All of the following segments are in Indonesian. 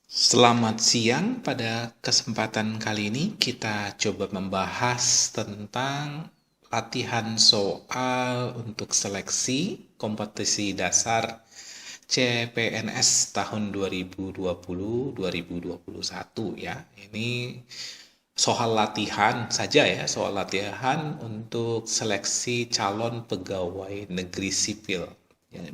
Selamat siang, pada kesempatan kali ini kita coba membahas tentang latihan soal untuk seleksi kompetisi dasar CPNS tahun 2020-2021 ya. Ini soal latihan saja ya, soal latihan untuk seleksi calon pegawai negeri sipil. Ya,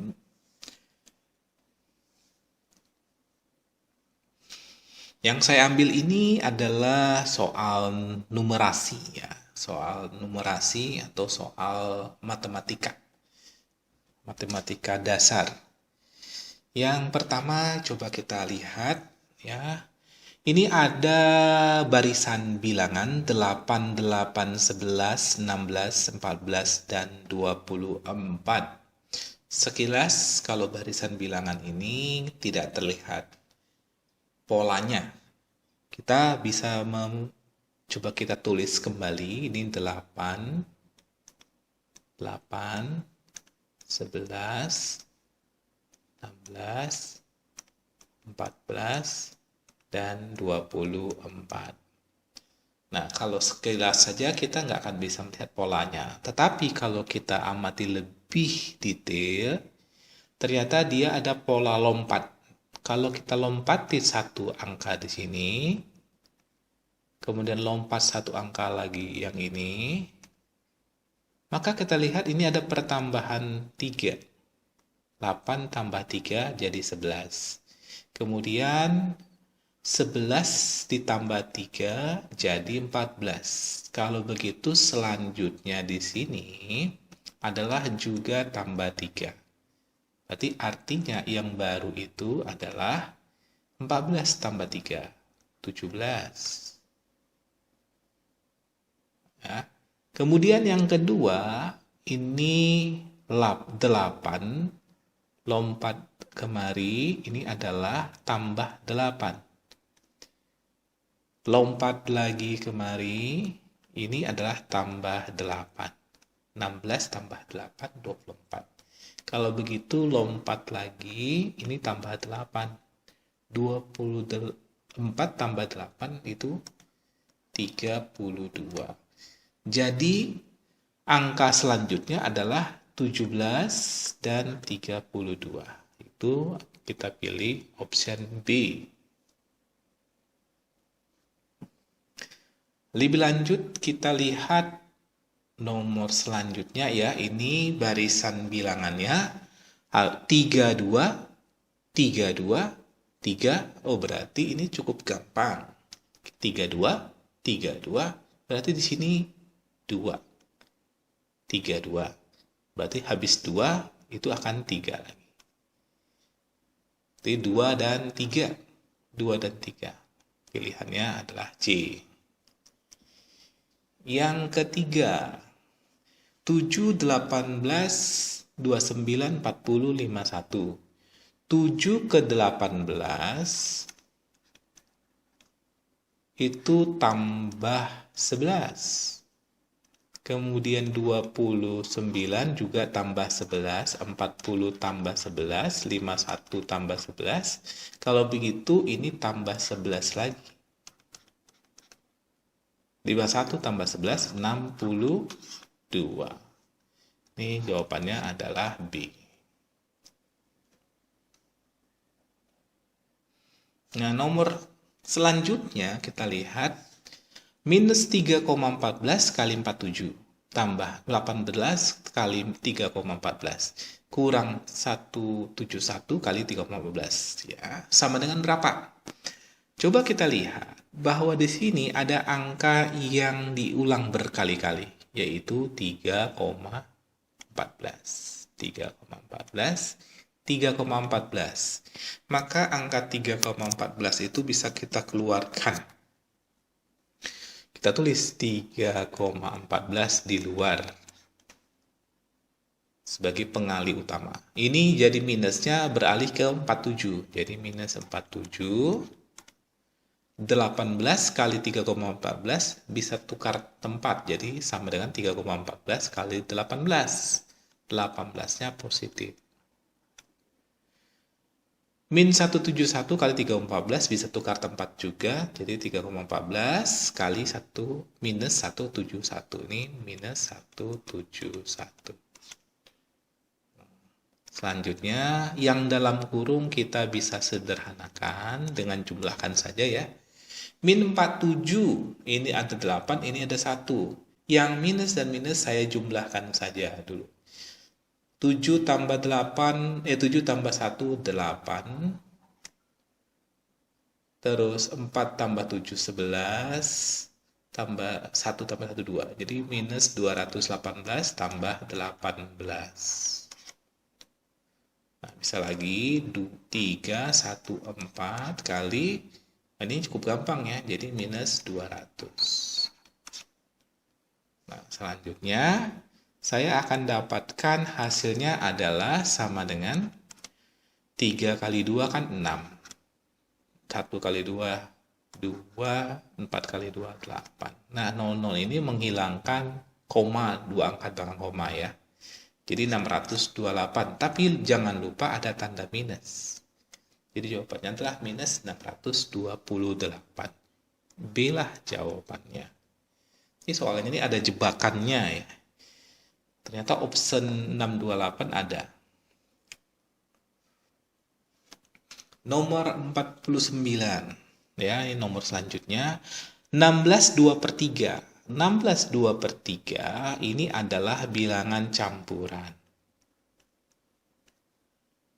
yang saya ambil ini adalah soal numerasi ya, soal numerasi atau soal matematika, matematika dasar. Yang pertama coba kita lihat ya. Ini ada barisan bilangan 8, 8, 11, 16, 14, dan 24. Sekilas kalau barisan bilangan ini tidak terlihat polanya. Kita bisa coba kita tulis kembali, ini 8, 8, 11, 16, 14, dan 24. Nah, kalau sekilas saja kita nggak akan bisa melihat polanya. Tetapi kalau kita amati lebih detail, ternyata dia ada pola lompat. Kalau kita lompati satu angka di sini, kemudian lompat satu angka lagi yang ini, maka kita lihat ini ada pertambahan 3. 8 tambah 3 jadi 11. Kemudian 11 ditambah 3 jadi 14. Kalau begitu selanjutnya di sini adalah juga tambah 3. Berarti artinya yang baru itu adalah 14 tambah 3, 17. Ya. Kemudian yang kedua, ini 8 lompat kemari, ini adalah tambah 8. Lompat lagi kemari, ini adalah tambah 8. 16 tambah 8, 24. Kalau begitu lompat lagi, ini tambah 8. 24 tambah 8 itu 32. Jadi angka selanjutnya adalah 17 dan 32. Itu kita pilih option B. Lebih lanjut kita lihat nomor selanjutnya ya. Ini barisan bilangannya 32, 32, 3. Oh, berarti ini cukup gampang. 32, 32. Berarti di sini 2. 32. Berarti habis 2 itu akan 3 lagi. Jadi 2 dan 3. 2 dan 3. Pilihannya adalah C. Yang ketiga, 7, 18, 29, 40, 51. 7 ke 18 itu tambah 11. Kemudian 29 juga tambah 11, 40 tambah 11, 51 tambah 11. Kalau begitu ini tambah 11 lagi. 51 tambah 11, 62. Ini jawabannya adalah B. Nah, nomor selanjutnya kita lihat minus 3,14 kali 47 tambah 18 kali 3,14 kurang 171 kali 3,14 ya, sama dengan berapa? Coba kita lihat bahwa di sini ada angka yang diulang berkali-kali, yaitu 3,14. 3,14, 3,14. Maka angka 3,14 itu bisa kita keluarkan. Kita tulis 3,14 di luar sebagai pengali utama. Ini jadi minusnya beralih ke 47. Jadi minus 47. 18 kali 3,14 bisa tukar tempat. Jadi sama dengan 3,14 kali 18. 18-nya positif. Min 171 kali 3,14 bisa tukar tempat juga. Jadi 3,14 kali 1 minus 171. Ini minus 171. Selanjutnya, yang dalam kurung kita bisa sederhanakan dengan jumlahkan saja ya. Min 47, ini ada 8, ini ada 1. Yang minus dan minus saya jumlahkan saja dulu. 7 tambah 8, 7 tambah 1, 8. Terus 4 tambah 7, 11. Tambah 1 tambah 1, 2. Jadi minus 218 tambah 18. Nah, bisa lagi 3, 1, 4 kali. Ini cukup gampang ya, jadi minus 200. Nah, selanjutnya saya akan dapatkan hasilnya adalah sama dengan 3 kali 2 kan 6. 1 kali 2, 2, 4 kali 2, 8. Nah, 00 ini menghilangkan koma, 2 angka belakang koma ya. Jadi 628, tapi jangan lupa ada tanda minus. Jadi jawabannya adalah minus 628. B lah jawabannya. Ini soalnya ini ada jebakannya ya. Ternyata option 628 ada. Nomor 49. Ya, ini nomor selanjutnya. 16 2 per 3. 16 2 per 3 ini adalah bilangan campuran.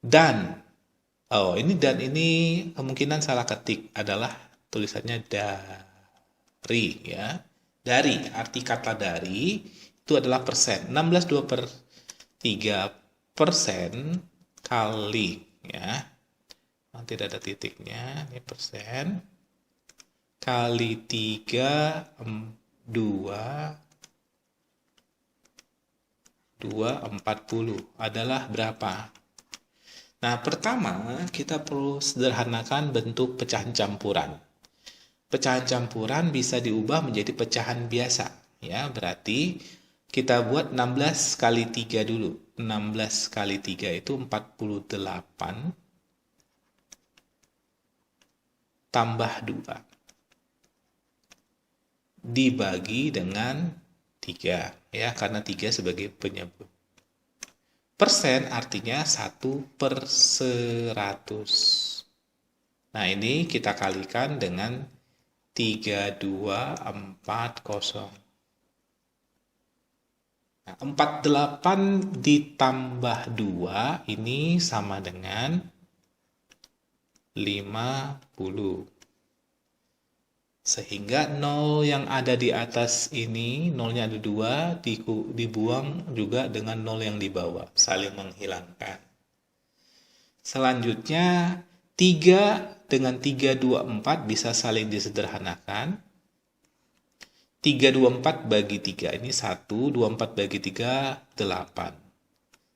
Dan, ini kemungkinan salah ketik adalah tulisannya dari ya. Dari, arti kata dari itu adalah persen. 16 2 per 3 persen kali ya. Tidak ada titiknya, ini persen. Kali 3, 2, 40 adalah berapa? Nah, pertama kita perlu sederhanakan bentuk pecahan campuran. Pecahan campuran bisa diubah menjadi pecahan biasa. Ya, berarti kita buat 16 kali 3 dulu. 16 kali 3 itu 48 tambah 2. Dibagi dengan 3. Ya, karena 3 sebagai penyebut. Persen artinya 1 per 100. Nah, ini kita kalikan dengan 3240. Nah, 48 ditambah 2 ini sama dengan 50. Sehingga 0 yang ada di atas ini, 0-nya ada 2, dibuang juga dengan 0 yang di bawah, saling menghilangkan. Selanjutnya, 3 dengan 324 bisa saling disederhanakan. 324 bagi 3 ini 1, 24 bagi 3, 8.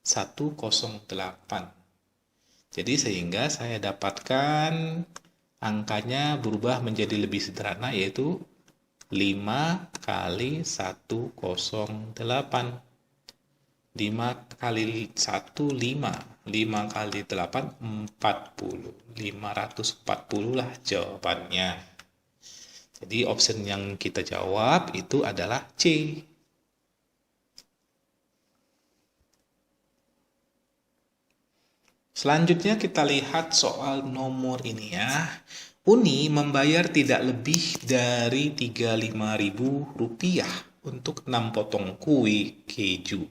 108. Jadi sehingga saya dapatkan angkanya berubah menjadi lebih sederhana, yaitu 5 kali 108. 5 kali 1, 5. 5 kali 8, 40. 540 lah jawabannya. Jadi option yang kita jawab itu adalah C. Selanjutnya kita lihat soal nomor ini ya. Uni membayar tidak lebih dari Rp35.000 untuk 6 potong kue keju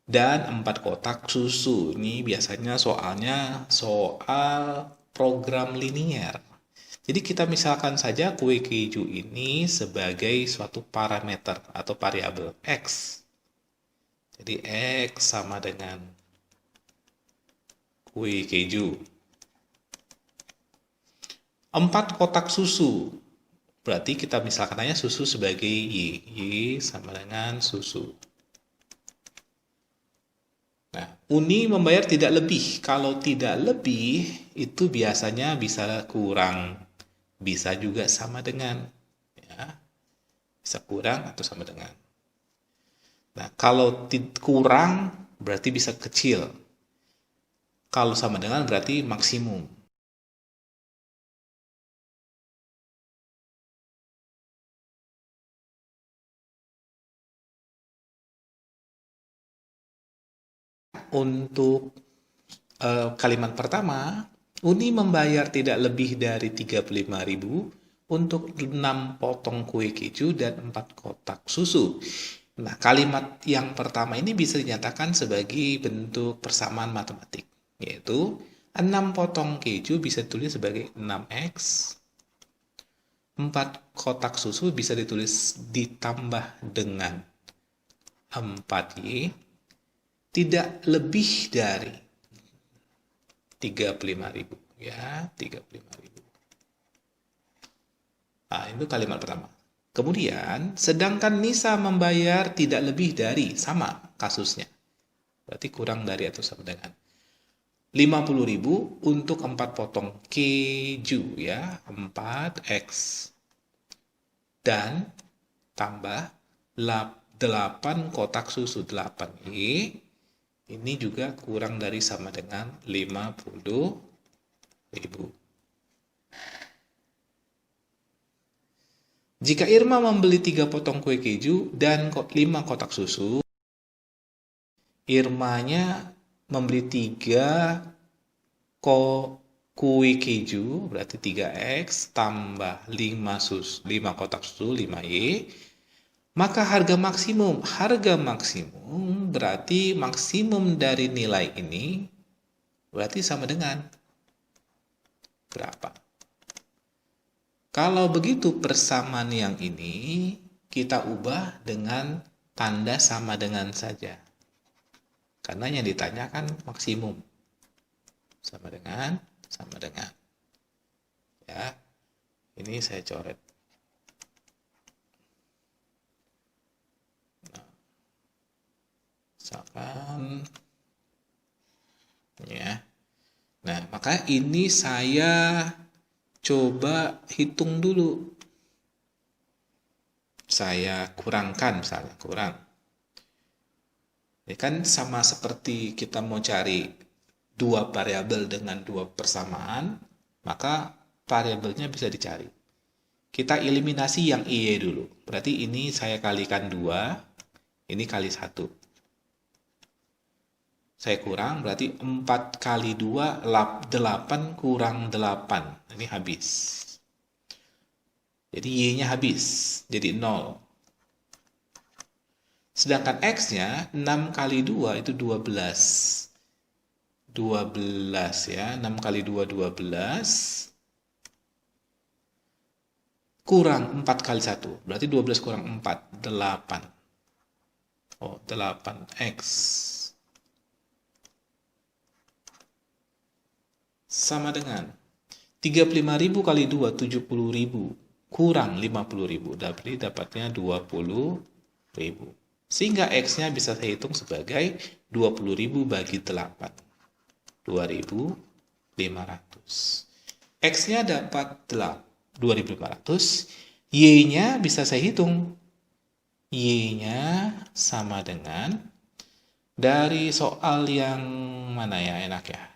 dan 4 kotak susu. Ini biasanya soalnya soal program linier. Jadi kita misalkan saja kue keju ini sebagai suatu parameter atau variabel X. Jadi X sama dengan kue keju. 4 kotak susu. Berarti kita misalkan aja susu sebagai Y. Y sama dengan susu. Nah, Uni membayar tidak lebih. Kalau tidak lebih, itu biasanya bisa kurang. Bisa juga sama dengan. Ya, bisa kurang atau sama dengan. Nah, kalau kurang, berarti bisa kecil. Kalau sama dengan berarti maksimum. Untuk kalimat pertama, Uni membayar tidak lebih dari 35.000 untuk 6 potong kue keju dan 4 kotak susu. Nah, kalimat yang pertama ini bisa dinyatakan sebagai bentuk persamaan matematik, yaitu 6 potong keju bisa ditulis sebagai 6x, 4 kotak susu bisa ditulis ditambah dengan 4y, tidak lebih dari 35.000 ya, 35.000. Nah, itu kalimat pertama. Kemudian, sedangkan Nisa membayar tidak lebih dari, sama kasusnya. Berarti kurang dari atau sama dengan 50.000 untuk 4 potong keju ya, 4x. Dan tambah 8 kotak susu 8y. Ini juga kurang dari sama dengan 50.000. Jika Irma membeli 3 potong kue keju dan 5 kotak susu, Irmanya membeli 3 kue keju, berarti 3x, tambah 5 kotak susu, 5y, maka harga maksimum berarti maksimum dari nilai ini berarti sama dengan berapa? Kalau begitu persamaan yang ini kita ubah dengan tanda sama dengan saja. Karena yang ditanyakan maksimum. Sama dengan. Ya. Ini saya coret. Nah, misalkan ya. Nah, maka ini saya coba hitung dulu. Saya kurangkan misalnya, kurang. Ini kan sama seperti kita mau cari 2 variabel dengan 2 persamaan, maka variabelnya bisa dicari. Kita eliminasi yang Y dulu. Berarti ini saya kalikan 2, ini kali 1. Saya kurang, berarti 4 kali 2, 8 kurang 8. Ini habis. Jadi Y-nya habis, jadi 0. Sedangkan X-nya 6 kali 2 itu 12. 12 ya, 6 kali 2, 12. Kurang 4 kali 1, berarti 12 kurang 4, 8. Oh, 8X. Sama dengan 35.000 kali 2, 70.000. Kurang 50.000. Dapatnya 20.000. Sehingga X-nya bisa saya hitung sebagai 20.000 bagi 8. 2.500. X-nya dapat 2.500. Y-nya bisa saya hitung. Y-nya sama dengan, dari soal yang mana ya enak ya?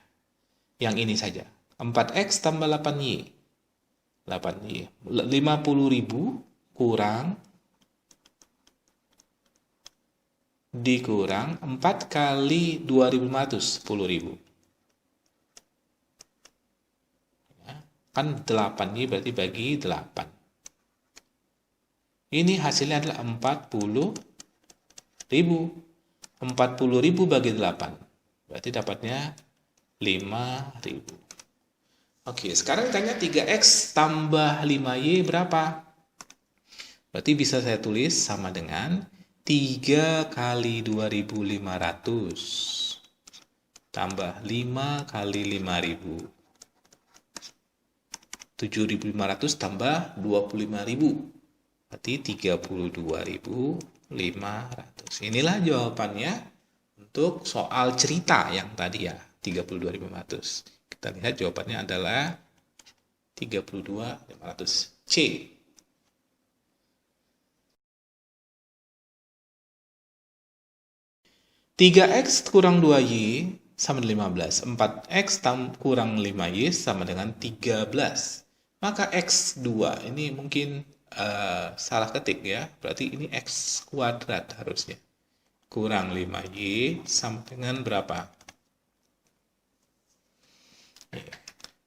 Yang ini saja. 4X tambah 8Y. 8Y. 50.000 kurang dikurang 4 kali 2.500, 10.000. Ya, kan 8Y berarti bagi 8. Ini hasilnya adalah 40.000. 40.000 bagi 8. Berarti dapatnya 5.000. Oke, sekarang tanya 3X tambah 5Y berapa? Berarti bisa saya tulis sama dengan 3 kali 2.500 tambah 5 kali 5.000. 7.500 tambah 25.000. Berarti 32.500. Inilah jawabannya untuk soal cerita yang tadi ya, 32.500. Kita lihat jawabannya adalah 32.500. C. 3X kurang 2Y sama dengan 15. 4X kurang 5Y sama dengan 13. Maka X2 ini mungkin salah ketik ya. Berarti ini X kuadrat harusnya. Kurang 5Y sama dengan berapa?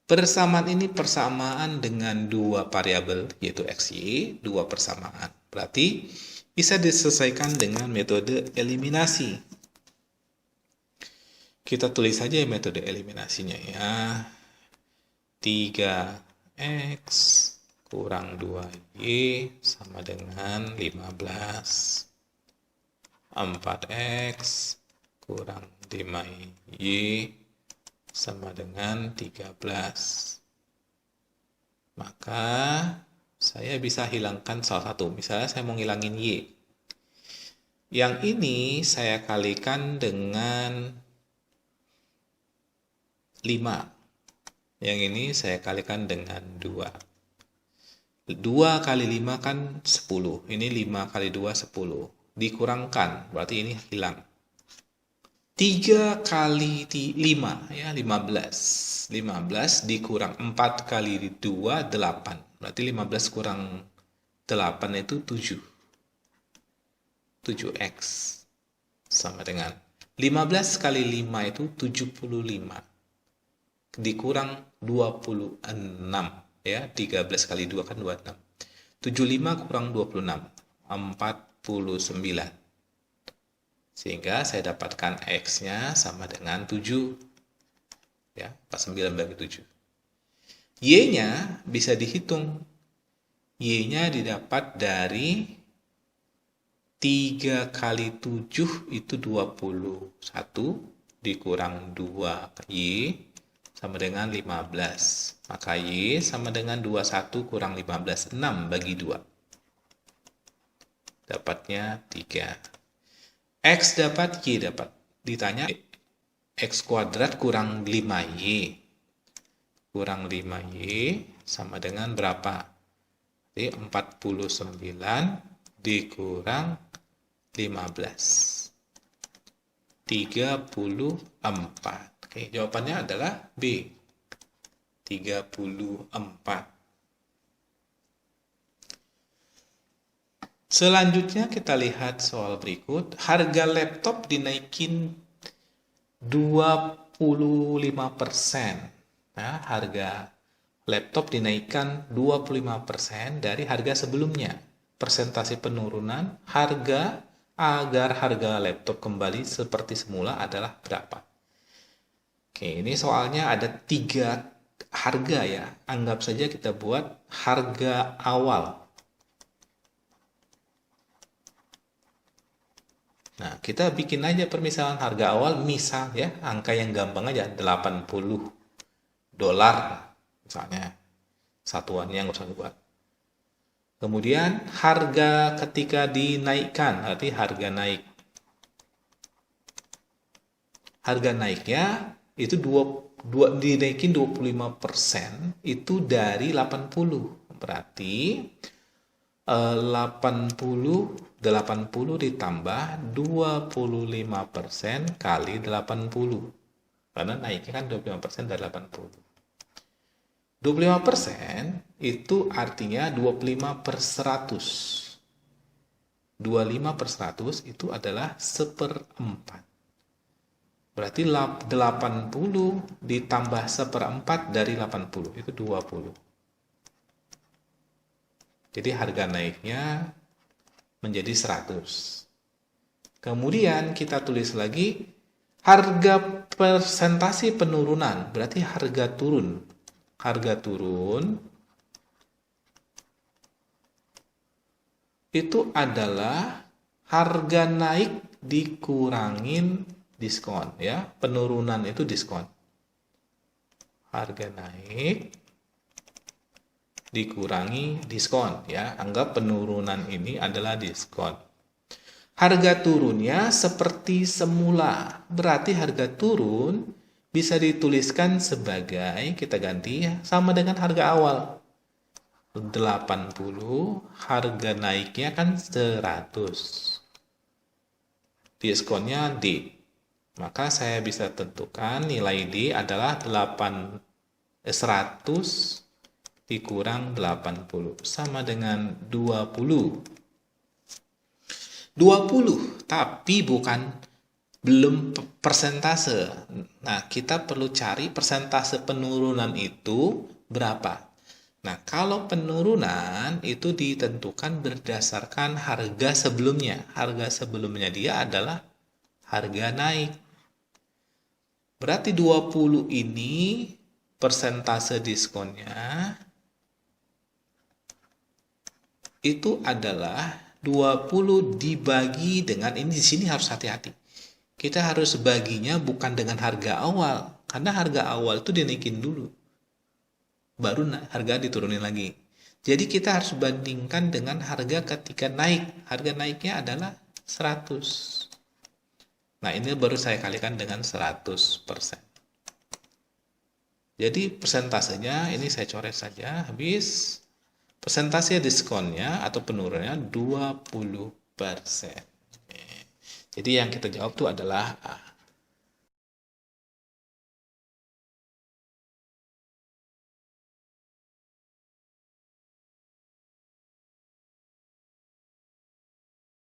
Persamaan ini persamaan dengan dua variabel, yaitu X, Y, dua persamaan. Berarti bisa diselesaikan dengan metode eliminasi. Kita tulis saja metode eliminasinya ya. 3X kurang 2Y sama dengan 15. 4X kurang 5Y sama dengan 13. Maka saya bisa hilangkan salah satu. Misalnya saya mau ngilangin Y. Yang ini saya kalikan dengan 5. Yang ini saya kalikan dengan 2. 2 kali 5 kan 10. Ini 5 kali 2, 10. Dikurangkan, berarti ini hilang. 3 kali 5, ya 15. 15 dikurang 4 kali 2, 8. Berarti 15 kurang 8 itu 7. 7X. Sama dengan 15 kali 5 itu 75. Dikurang 26 ya, 13 kali 2 kan 26. 75 kurang 26, 49. Sehingga saya dapatkan X-nya sama dengan 7 ya, 49 bagi 7. Y-nya bisa dihitung. Y-nya didapat dari 3 kali 7 itu 21 dikurang 2Y sama dengan 15. Maka Y sama dengan 21 kurang 15. 6 bagi 2. Dapatnya 3. X dapat, Y dapat. Ditanya, X kuadrat kurang 5Y. Kurang 5Y sama dengan berapa? Jadi 49 dikurang 15. 34. Oke, jawabannya adalah B. 34. Selanjutnya kita lihat soal berikut. Harga laptop dinaikin 25%. Nah, harga laptop dinaikkan 25% dari harga sebelumnya. Persentase penurunan harga agar harga laptop kembali seperti semula adalah berapa? Oke, ini soalnya ada 3 harga ya. Anggap saja kita buat harga awal. Nah, kita bikin aja permisalan harga awal, misal ya, angka yang gampang aja, $80. Misalnya, satuannya yang usah dibuat. Kemudian, harga ketika dinaikkan, arti harga naik. Harga naiknya itu dinaikin 25% itu dari 80. Berarti 80 ditambah 25% kali 80. Karena naiknya kan 25% dari 80. 25% itu artinya 25/100. 25/100 itu adalah 1/4. Berarti 80 ditambah 1/4 dari 80, itu 20. Jadi harga naiknya menjadi 100. Kemudian kita tulis lagi harga persentase penurunan, berarti harga turun. Harga turun itu adalah harga naik dikurangin diskon ya. Penurunan itu diskon. Harga naik dikurangi diskon ya. Anggap penurunan ini adalah diskon. Harga turunnya seperti semula. Berarti harga turun bisa dituliskan sebagai, kita ganti ya, sama dengan harga awal. 80, harga naiknya kan 100. Diskonnya D. Maka saya bisa tentukan nilai D adalah 100 dikurang 80 sama dengan 20. 20, tapi belum persentase. Nah, kita perlu cari persentase penurunan itu berapa. Nah, kalau penurunan itu ditentukan berdasarkan harga sebelumnya. Harga sebelumnya dia adalah harga naik. Berarti 20 ini persentase diskonnya itu adalah 20 dibagi dengan, ini di sini harus hati-hati. Kita harus baginya bukan dengan harga awal, karena harga awal itu dinaikin dulu. Baru harga diturunin lagi. Jadi kita harus bandingkan dengan harga ketika naik. Harga naiknya adalah 100. Nah, ini baru saya kalikan dengan 100%. Jadi persentasenya ini saya coret saja, habis. Persentase diskonnya atau penurunannya 20%. Jadi yang kita jawab itu adalah A.